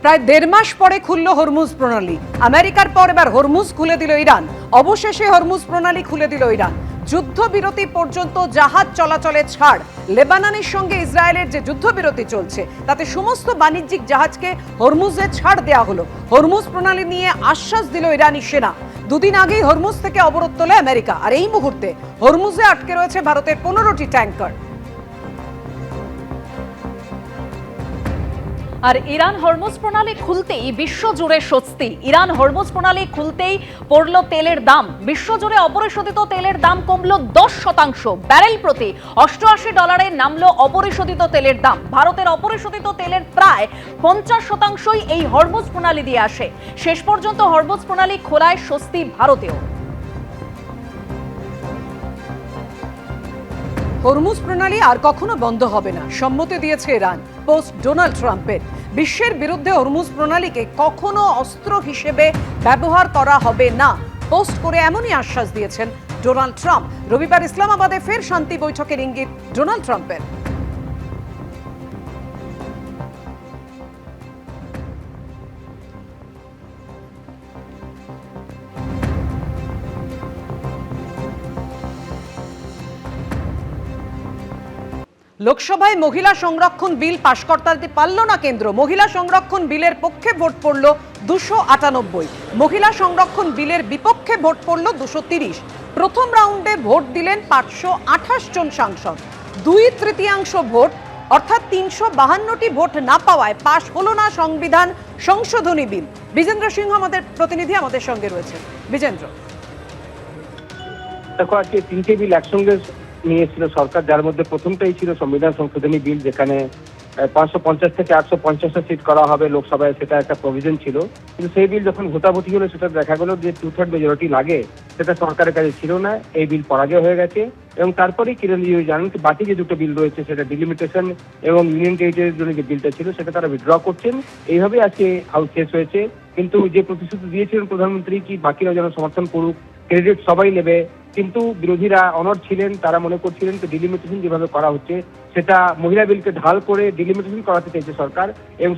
প্রায় ১.৫ মাস পরে খুলল হরমুজ প্রণালী। আমেরিকার পর এবার হরমুজ খুলে দিল ইরান। অবশেষে হরমুজ প্রণালী খুলে দিল ইরান। যুদ্ধবিরতি পর্যন্ত জাহাজ চলাচলে ছাড়। লেবাননের সঙ্গে ইসরায়েলের যে যুদ্ধবিরতি চলছে তাতে সমস্ত বাণিজ্যিক জাহাজকে হরমুজে ছাড় দেওয়া হলো। হরমুজ প্রণালী নিয়ে আশ্বাস দিল ইরানি সেনা। দুদিন আগেই হরমুজ থেকে অবরোধ তোলে আমেরিকা, আর এই মুহূর্তে হরমুজে আটকে রয়েছে ভারতের 15টি ট্যাঙ্কার। আর ইরান হরমুজ প্রণালী খুলতেই বিশ্বজুড়ে স্বস্তি। ইরান হরমুজ প্রণালী খুলতেই পড়ল তেলের দাম। বিশ্বজুড়ে অপরিশোধিত তেলের দাম কমল 10%। ব্যারেল প্রতি $88 নামলো অপরিশোধিত তেলের দাম। ভারতের অপরিশোধিত তেলের প্রায় 50%ই এই হরমুজ প্রণালী দিয়ে আসে। শেষ পর্যন্ত হরমুজ প্রণালী খোলায় স্বস্তি ভারতেও। হরমুজ প্রণালী আর কখনো বন্ধ হবে না, সম্মতি দিয়েছে ইরান পোস্ট ডোনাল্ড ট্রাম্পের। বিশ্বের বিরুদ্ধে হরমুজ প্রণালীকে কখনো অস্ত্র হিসেবে ব্যবহার করা হবে না পোস্ট করে এমনই আশ্বাস দিয়েছেন ডোনাল্ড ট্রাম্প। রবিবার ইসলামাবাদে ফের শান্তি বৈঠকের ইঙ্গিত ডোনাল্ড ট্রাম্পের। লোকসভায় মহিলা সংরক্ষণ বিল পাশ করতে পারল না কেন্দ্র। মহিলা সংরক্ষণ বিলের পক্ষে ভোট পড়ল 298, মহিলা সংরক্ষণ বিলের বিপক্ষে ভোট পড়ল 230। প্রথম রাউন্ডে ভোট দিলেন 528 জন সাংসদ। 2/3 ভোট অর্থাৎ 352টি ভোট না পাওয়ায় পাশ হলো না সংবিধান সংশোধনী বিল। বিজেন্দ্র সিংহ আমাদের প্রতিনিধি আমাদের সঙ্গে রয়েছেন। বিজেন্দ্র, দেখো আজকে 3টে বিল একসঙ্গে নিয়েছিল সরকার, যার মধ্যে প্রথমটাই ছিল সংবিধান সংশোধনী বিল, যেখানে 550 থেকে 850টা সিট করা হবে লোকসভায়, সেটা একটা প্রভিশন ছিল। কিন্তু সেই বিল যখন ভোটাভুটি হলো সেটা দেখা গেল যে 2/3 মেজরিটি লাগে, সেটা সরকারের কাছে ছিল না। এই বিল পরাজয় হয়ে গেছে এবং তারপরেই কিরণ রিজিজু জানেন বাকি যে দুটো বিল রয়েছে, সেটা ডিলিমিটেশন এবং ইউনিয়ন টেরিটরির জন্য যে বিলটা ছিল সেটা তারা উইথড্র করছেন। এইভাবে আজকে হাউস শেষ হয়েছে। কিন্তু যে প্রতিশ্রুতি দিয়েছিলেন প্রধানমন্ত্রী কি বাকিরা যেন সমর্থন করুক, ক্রেডিট সবাই নেবে, কিন্তু বিরোধীরা অনড় ছিলেন। তারা মনে করছিলেন যে ডিলিমিটেশন যেভাবে করা হচ্ছে সেটা মহিলা বিলকে ঢাল করে ডিলিমিটেশন করাতে চাইছে সরকার, এবং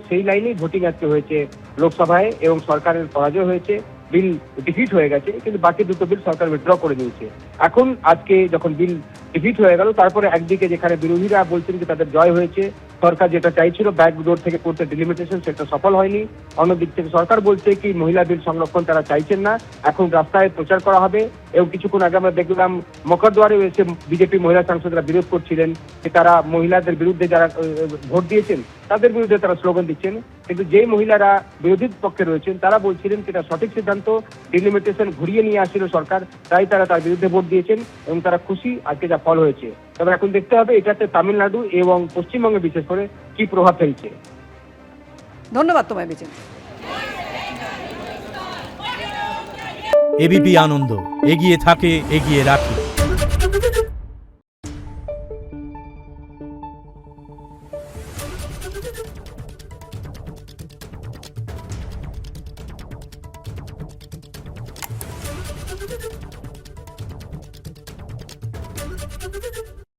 সেই লাইনেই ভোটিং আজকে হয়েছে লোকসভায় এবং সরকারের পরাজয় হয়েছে, বিল ডিফিট হয়ে গেছে। কিন্তু বাকি দুটো বিল সরকার উইথড্র করে নিয়েছে। এখন আজকে যখন বিল ডিফিট হয়ে গেল, তারপরে একদিকে যেখানে বিরোধীরা বলছেন যে তাদের জয় হয়েছে, সরকার যেটা চাইছিল ব্যাক ডোর থেকে করতে ডিলিমিটেশন, সেটা সফল হয়নি। অন্যদিক থেকে সরকার বলছে কি মহিলা বিল সংরক্ষণ তারা চাইছেন না, এখন রাস্তায় প্রচার করা হবে। এবং কিছুক্ষণ আগে আমরা দেখলাম মকরদুয়ারে এসে বিজেপি মহিলা সাংসদরা বিরোধ করছিলেন যে তারা মহিলাদের বিরুদ্ধে যারা ভোট দিয়েছেন তাদের বিরুদ্ধে তারা স্লোগান দিচ্ছেন। কিন্তু যেই মহিলারা বিরোধীর পক্ষে রয়েছেন তারা বলছিলেন এটা সঠিক সিদ্ধান্ত, ডিলিমিটেশন ঘুরিয়ে নিয়ে আসছিল সরকার, তাই তারা তার বিরুদ্ধে ভোট দিয়েছেন এবং তারা খুশি আজকে যা ফল হয়েছে। তবে এখন দেখতে হবে এটাতে তামিলনাড়ু এবং পশ্চিমবঙ্গে বিশেষ করে কি প্রভাব ফেলছে। ধন্যবাদ তোমায় বিজেন্দ্র। এবিপি আনন্দ, এগিয়ে থাকে, এগিয়ে রাখে।